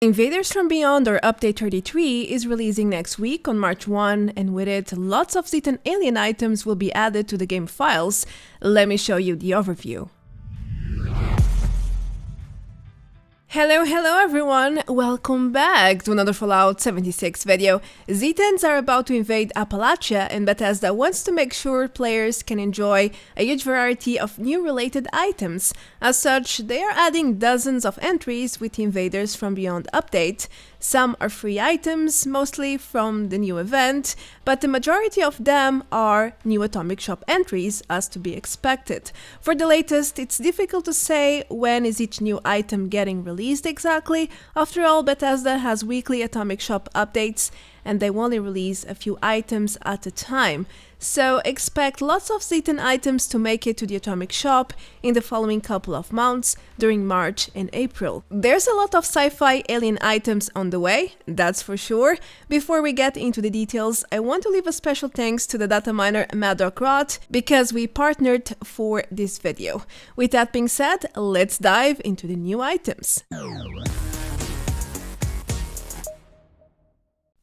Invaders from Beyond, or Update 33, is releasing next week on March 1, and with it, lots of Zetan alien items will be added to the game files. Let me show you the overview. Hello everyone, welcome back to another Fallout 76 video. Zetans are about to invade Appalachia, and Bethesda wants to make sure players can enjoy a huge variety of new related items. As such, they are adding dozens of entries with Invaders from Beyond update. Some are free items, mostly from the new event, but the majority of them are new Atomic Shop entries, as to be expected. For the latest, it's difficult to say when is each new item getting released exactly. After all, Bethesda has weekly Atomic Shop updates, and they only release a few items at a time. So expect lots of Zetan items to make it to the Atomic Shop in the following couple of months during March and April. There's a lot of sci-fi alien items on the way, that's for sure. Before we get into the details, I want to leave a special thanks to the data miner Maddokgrot because we partnered for this video. With that being said, let's dive into the new items.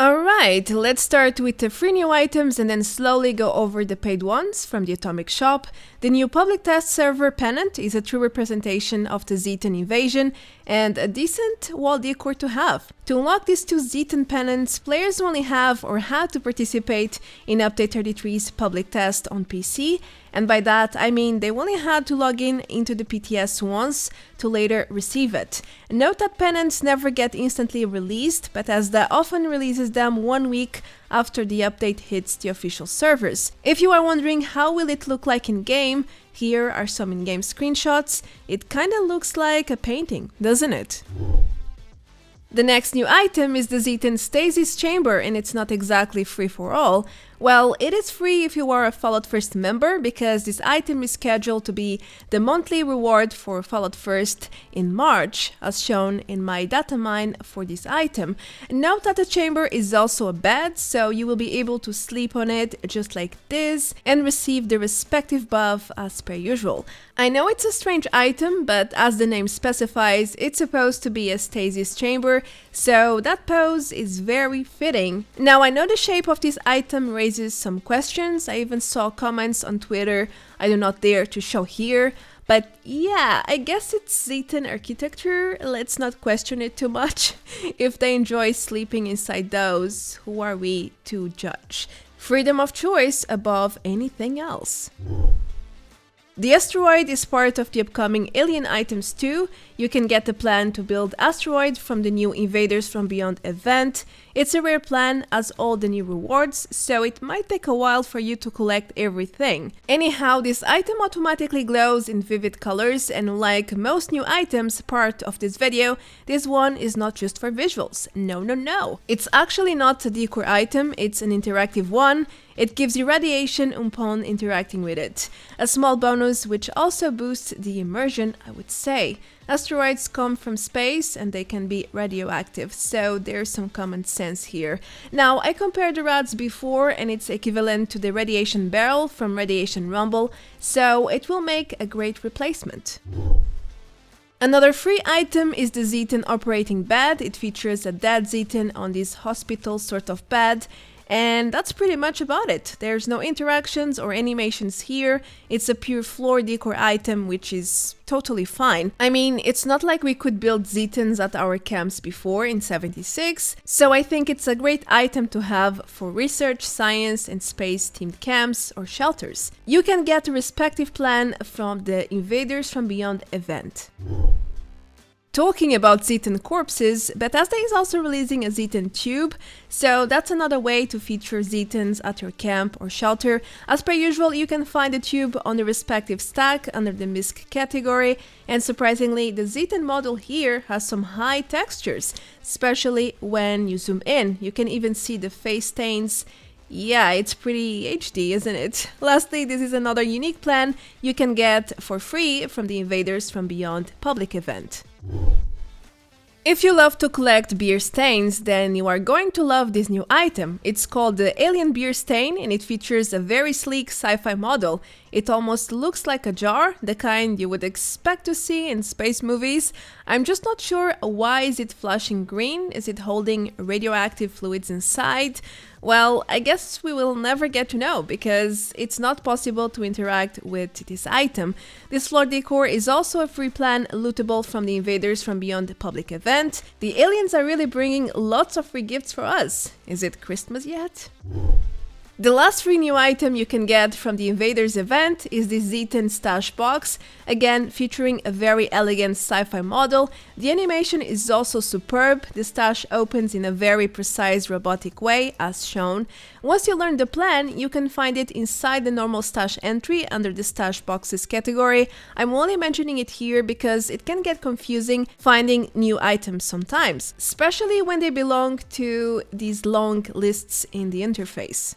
Alright, let's start with the free new items and then slowly go over the paid ones from the Atomic Shop. The new public test server Pennant is a true representation of the Zetan invasion and a decent wall decor to have. To unlock these two Zetan pennants, players only have or had to participate in Update 33's public test on PC, and by that I mean they only had to log in into the PTS once to later receive it. Note that pennants never get instantly released, Bethesda often releases them 1 week after the update hits the official servers. If you are wondering how will it look like in game, here are some in-game screenshots. It kinda looks like a painting, doesn't it? The next new item is the Zetan Stasis chamber, and it's not exactly free for all. Well, it is free if you are a Fallout First member, because this item is scheduled to be the monthly reward for Fallout First in March, as shown in my data mine for this item. Note that the chamber is also a bed, so you will be able to sleep on it just like this and receive the respective buff as per usual. I know it's a strange item, but as the name specifies, it's supposed to be a stasis chamber, so that pose is very fitting. Now, I know the shape of this item raises some questions. I even saw comments on Twitter I do not dare to show here, but yeah, I guess it's Zetan architecture. Let's not question it too much. If they enjoy sleeping inside those, who are we to judge? Freedom of choice above anything else. The Asteroid is part of the upcoming Alien Items 2. You can get the plan to build Asteroid from the new Invaders from Beyond event. It's a rare plan as all the new rewards, so it might take a while for you to collect everything. Anyhow, this item automatically glows in vivid colors, and like most new items part of this video, this one is not just for visuals. No. It's actually not a decor item, it's an interactive one. It gives you radiation upon interacting with it. A small bonus which also boosts the immersion, I would say. Asteroids come from space and they can be radioactive, so there's some common sense here. Now, I compared the rods before and it's equivalent to the radiation barrel from Radiation Rumble, so it will make a great replacement. Another free item is the Zetan Operating Bed. It features a dead Zetan on this hospital sort of bed. And that's pretty much about it. There's no interactions or animations here. It's a pure floor decor item, which is totally fine. I mean, it's not like we could build Zetans at our camps before in 76, so I think it's a great item to have for research, science, and space-themed camps or shelters. You can get a respective plan from the Invaders from Beyond event. Talking about Zetan corpses, Bethesda is also releasing a Zetan Tube, so that's another way to feature Zetans at your camp or shelter. As per usual, you can find the tube on the respective stack under the MISC category, and surprisingly, the Zetan model here has some high textures, especially when you zoom in. You can even see the face stains. Yeah, it's pretty HD, isn't it? Lastly, this is another unique plan you can get for free from the Invaders from Beyond public event. If you love to collect beer stains, then you are going to love this new item. It's called the Alien Beer Stain and it features a very sleek sci-fi model. It almost looks like a jar, the kind you would expect to see in space movies. I'm just not sure why is it flashing green? Is it holding radioactive fluids inside? Well, I guess we will never get to know because it's not possible to interact with this item. This floor decor is also a free plan lootable from the Invaders from Beyond the public event. The aliens are really bringing lots of free gifts for us. Is it Christmas yet? The last free new item you can get from the Invaders event is the Zetan Stash Box, again featuring a very elegant sci-fi model. The animation is also superb. The stash opens in a very precise robotic way, as shown. Once you learn the plan, you can find it inside the normal stash entry under the Stash Boxes category. I'm only mentioning it here because it can get confusing finding new items sometimes, especially when they belong to these long lists in the interface.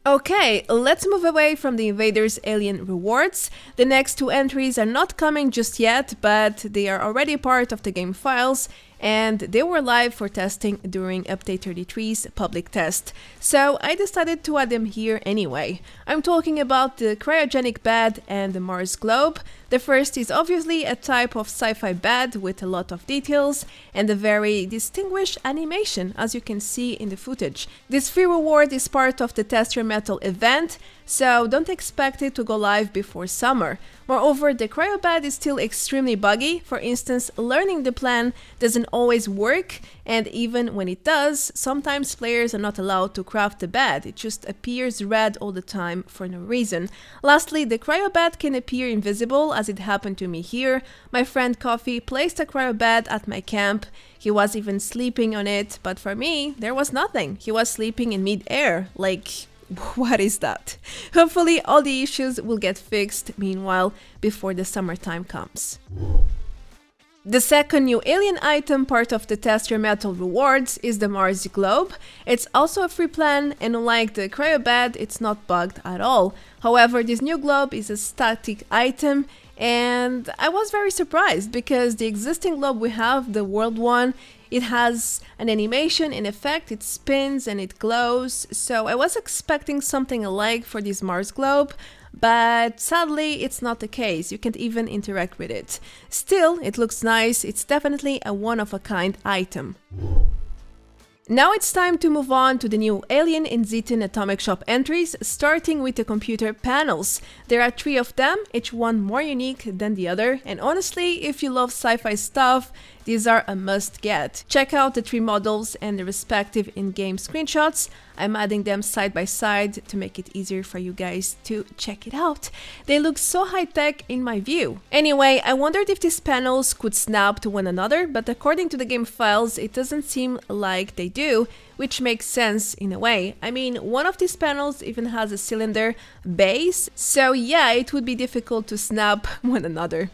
Okay, let's move away from the Invaders alien rewards. The next two entries are not coming just yet, but they are already part of the game files, and they were live for testing during Update 33's public test. So I decided to add them here anyway. I'm talking about the Cryogenic Bed and the Mars Globe. The first is obviously a type of sci-fi bed with a lot of details and a very distinguished animation, as you can see in the footage. This free reward is part of the Test Your Metal event, so don't expect it to go live before summer. Moreover, the cryo bed is still extremely buggy. For instance, learning the plan doesn't always work, and even when it does, sometimes players are not allowed to craft the bed. It just appears red all the time for no reason. Lastly, the cryo bed can appear invisible, as it happened to me here. My friend Coffee placed a cryo bed at my camp. He was even sleeping on it, but for me, there was nothing. He was sleeping in mid-air, like... what is that? Hopefully all the issues will get fixed meanwhile before the summertime comes. The second new alien item part of the Test Your Metal rewards is the Mars Globe. It's also a free plan, and unlike the cryo bed, it's not bugged at all. However, this new globe is a static item, and I was very surprised because the existing globe we have, the world one, it has an animation in effect, it spins and it glows, so I was expecting something alike for this Mars globe, but sadly it's not the case. You can't even interact with it. Still, it looks nice. It's definitely a one-of-a-kind item. Now it's time to move on to the new Alien in Zetan Atomic Shop entries, starting with the computer panels. There are 3 of them, each one more unique than the other, and honestly, if you love sci-fi stuff, these are a must-get. Check out the 3 models and the respective in-game screenshots. I'm adding them side by side to make it easier for you guys to check it out. They look so high-tech in my view. Anyway, I wondered if these panels could snap to one another, but according to the game files, it doesn't seem like they do, which makes sense in a way. I mean, one of these panels even has a cylinder base, so yeah, it would be difficult to snap one another.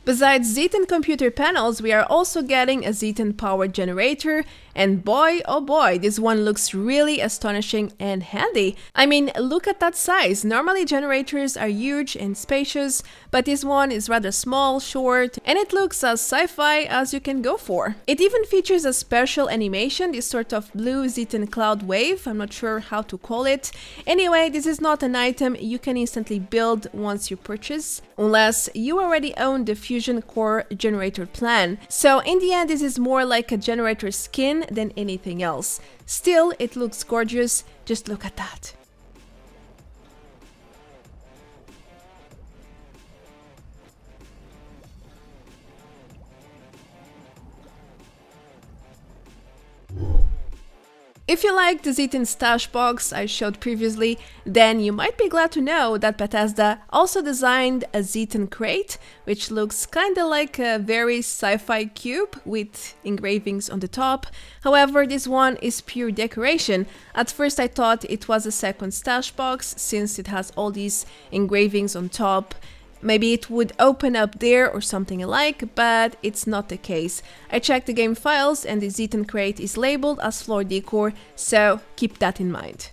Besides Zetan computer panels, we are also getting a Zetan power generator, and boy oh boy, this one looks really astonishing and handy. I mean, look at that size. Normally generators are huge and spacious, but this one is rather small, short, and it looks as sci-fi as you can go for. It even features a special animation, this sort of blue Zetan cloud wave, I'm not sure how to call it. Anyway, this is not an item you can instantly build once you purchase, unless you already own the Fusion Core generator plan. So in the end, this is more like a generator skin than anything else. Still, it looks gorgeous. Just look at that. If you like the Zetan Stash Box I showed previously, then you might be glad to know that Bethesda also designed a Zetan crate, which looks kinda like a very sci-fi cube with engravings on the top. However, this one is pure decoration. At first I thought it was a second stash box since it has all these engravings on top. Maybe it would open up there or something alike, but it's not the case. I checked the game files and the Zetan crate is labeled as floor decor, so keep that in mind.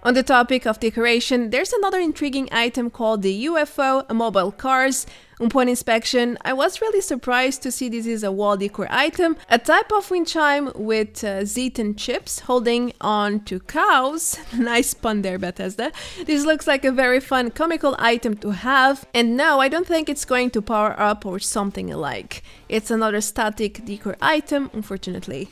On the topic of decoration, there's another intriguing item called the UFO Mobile Cars. Upon inspection, I was really surprised to see this is a wall decor item, a type of wind chime with Zetan chips holding on to cows. Nice pun there, Bethesda. This looks like a very fun comical item to have, and no, I don't think it's going to power up or something alike. It's another static decor item, unfortunately.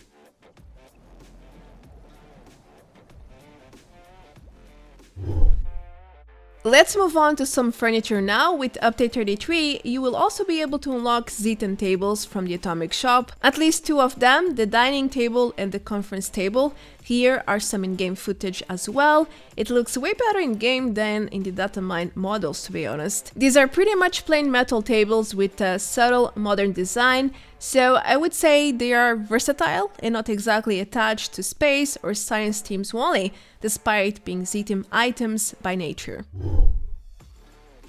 Let's move on to some furniture now. With Update 33, you will also be able to unlock Zetan tables from the Atomic Shop. At least two of them, the dining table and the conference table. Here are some in-game footage as well. It looks way better in-game than in the Datamines models, to be honest. These are pretty much plain metal tables with a subtle modern design, so I would say they are versatile and not exactly attached to space or science themes only, despite being Zetan items by nature.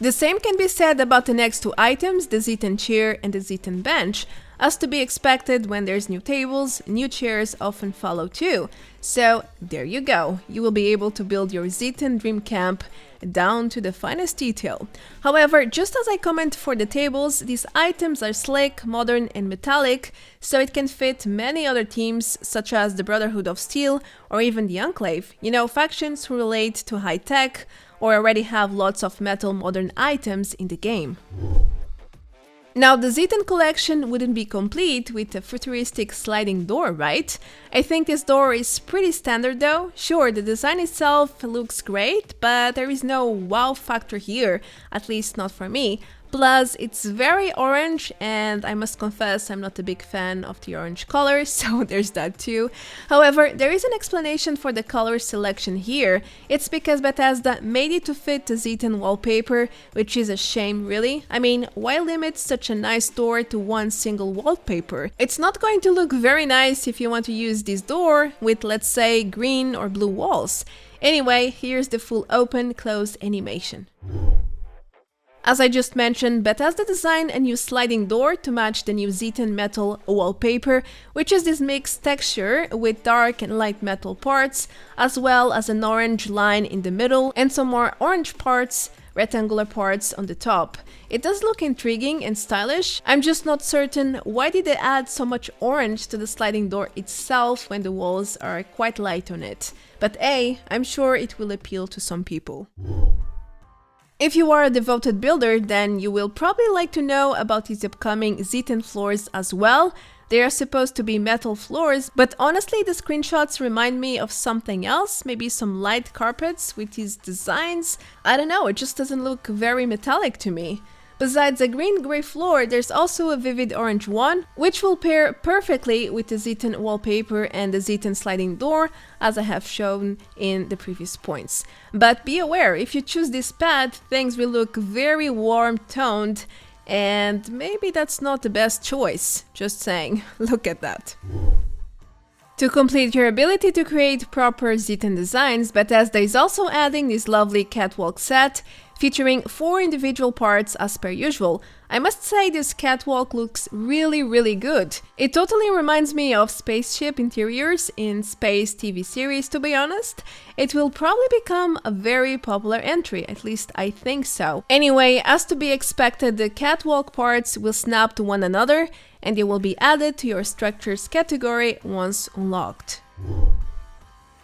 The same can be said about the next two items, the Zetan chair and the Zetan bench. As to be expected, when there's new tables, new chairs often follow too. So there you go, you will be able to build your Zetan dream camp down to the finest detail. However, just as I comment for the tables, these items are slick, modern and metallic, so it can fit many other themes such as the Brotherhood of Steel or even the Enclave, you know, factions who relate to high tech or already have lots of metal modern items in the game. Now, the Zetan collection wouldn't be complete with a futuristic sliding door, right? I think this door is pretty standard though. Sure, the design itself looks great, but there is no wow factor here, at least not for me. Plus, it's very orange, and I must confess I'm not a big fan of the orange color, so there's that too. However, there is an explanation for the color selection here. It's because Bethesda made it to fit the Zetan wallpaper, which is a shame really. I mean, why limit such a nice door to one single wallpaper? It's not going to look very nice if you want to use this door with, let's say, green or blue walls. Anyway, here's the full open-close animation. As I just mentioned, Bethesda designed a new sliding door to match the new Zetan metal wallpaper, which is this mixed texture with dark and light metal parts, as well as an orange line in the middle and some more orange parts, rectangular parts on the top. It does look intriguing and stylish. I'm just not certain why did they add so much orange to the sliding door itself when the walls are quite light on it. But hey, I'm sure it will appeal to some people. If you are a devoted builder, then you will probably like to know about these upcoming Zetan floors as well. They are supposed to be metal floors, but honestly the screenshots remind me of something else, maybe some light carpets with these designs. I don't know, it just doesn't look very metallic to me. Besides a green-gray floor, there's also a vivid orange one, which will pair perfectly with the Zetan wallpaper and the Zetan sliding door, as I have shown in the previous points. But be aware, if you choose this path, things will look very warm-toned, and maybe that's not the best choice. Just saying, look at that. To complete your ability to create proper Zetan designs, Bethesda is also adding this lovely catwalk set, featuring 4 individual parts as per usual. I must say this catwalk looks really good. It totally reminds me of spaceship interiors in space TV series, to be honest. It will probably become a very popular entry, at least I think so. Anyway, as to be expected, the catwalk parts will snap to one another and they will be added to your structures category once unlocked.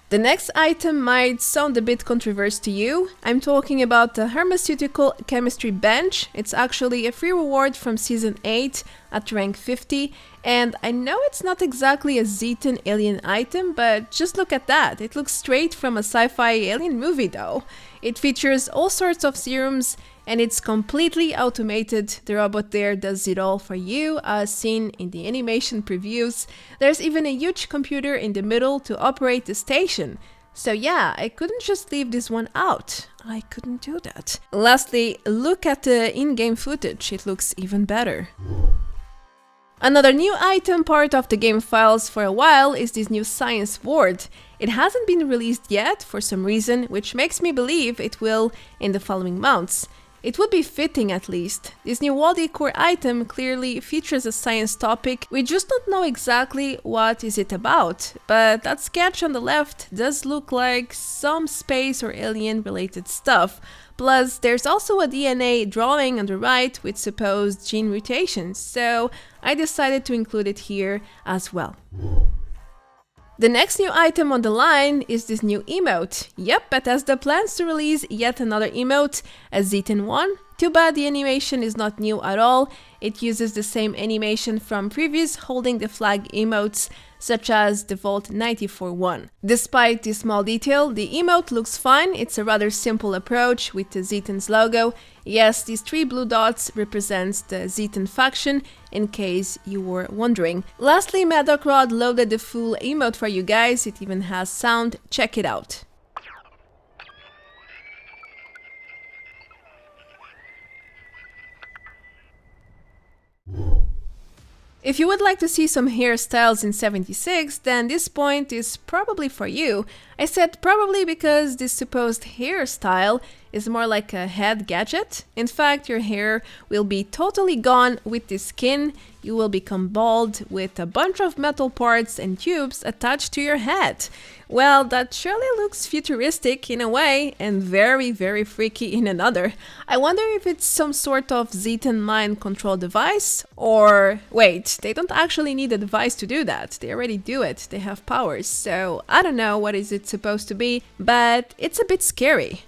The next item might sound a bit controversial to you. I'm talking about the Hermaceutical chemistry bench. It's actually a free reward from season 8 at rank 50, and I know it's not exactly a Zetan alien item, but just look at that. It looks straight from a sci-fi alien movie though. It features all sorts of serums and it's completely automated. The robot there does it all for you, as seen in the animation previews. There's even a huge computer in the middle to operate the station. So yeah, I couldn't just leave this one out. I couldn't do that. Lastly, look at the in-game footage. It looks even better. Another new item part of the game files for a while is this new science board. It hasn't been released yet for some reason, which makes me believe it will in the following months. It would be fitting at least. This new wall decor item clearly features a science topic, we just don't know exactly what is it about, but that sketch on the left does look like some space or alien related stuff. Plus, there's also a DNA drawing on the right with supposed gene mutations, so I decided to include it here as well. The next new item on the line is this new emote. Yep, Bethesda plans to release yet another emote, a Zetan one. Too bad the animation is not new at all. It uses the same animation from previous holding the flag emotes, such as the Vault 94 one. Despite this small detail, the emote looks fine. It's a rather simple approach with the Zetan's logo. Yes, these 3 blue dots represents the Zetan faction, in case you were wondering. Lastly, Maddokgrot loaded the full emote for you guys. It even has sound. Check it out. If you would like to see some hairstyles in 76, then this point is probably for you. I said probably because this supposed hairstyle is more like a head gadget. In fact, your hair will be totally gone with this skin. You will become bald with a bunch of metal parts and tubes attached to your head. Well, that surely looks futuristic in a way and very, very freaky in another. I wonder if it's some sort of Zetan mind control device, or wait, they don't actually need a device to do that. They already do it. They have powers. So I don't know what is it supposed to be, but it's a bit scary.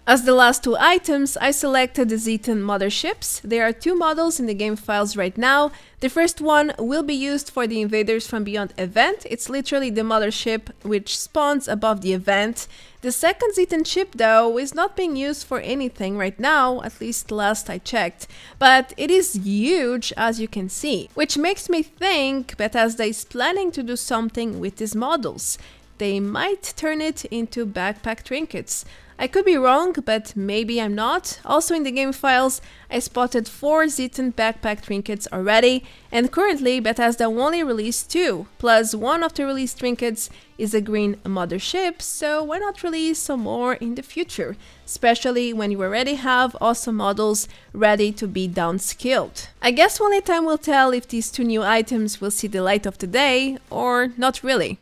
As the last 2 items, I selected the Zetan motherships. There are 2 models in the game files right now. The first one will be used for the Invaders from Beyond event. It's literally the mothership which spawns above the event. The second Zetan chip though is not being used for anything right now, at least last I checked. But it is huge, as you can see, which makes me think Bethesda is planning to do something with these models. They might turn it into backpack trinkets. I could be wrong, but maybe I'm not. Also in the game files, I spotted 4 Zetan backpack trinkets already, and currently Bethesda only released 2, plus one of the released trinkets is a green mothership, so why not release some more in the future, especially when you already have awesome models ready to be downskilled. I guess only time will tell if these 2 new items will see the light of the day, or not really.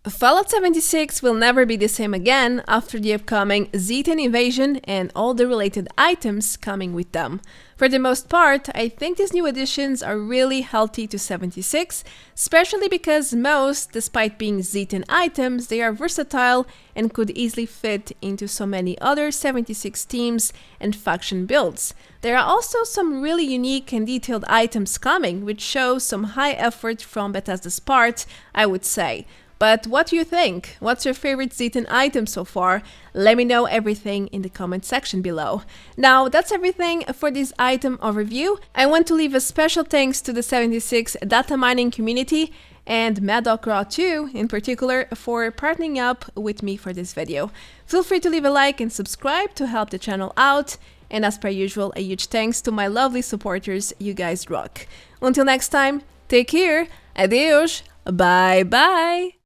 Fallout 76 will never be the same again after the upcoming Zetan invasion and all the related items coming with them. For the most part, I think these new additions are really healthy to 76, especially because most, despite being Zetan items, they are versatile and could easily fit into so many other 76 teams and faction builds. There are also some really unique and detailed items coming, which shows some high effort from Bethesda's part, I would say. But what do you think? What's your favorite Zetan item so far? Let me know everything in the comment section below. Now, that's everything for this item overview. I want to leave a special thanks to the 76 data mining community and Maddokgrot too, in particular, for partnering up with me for this video. Feel free to leave a like and subscribe to help the channel out. And as per usual, a huge thanks to my lovely supporters, you guys rock. Until next time, take care, adeus, bye bye!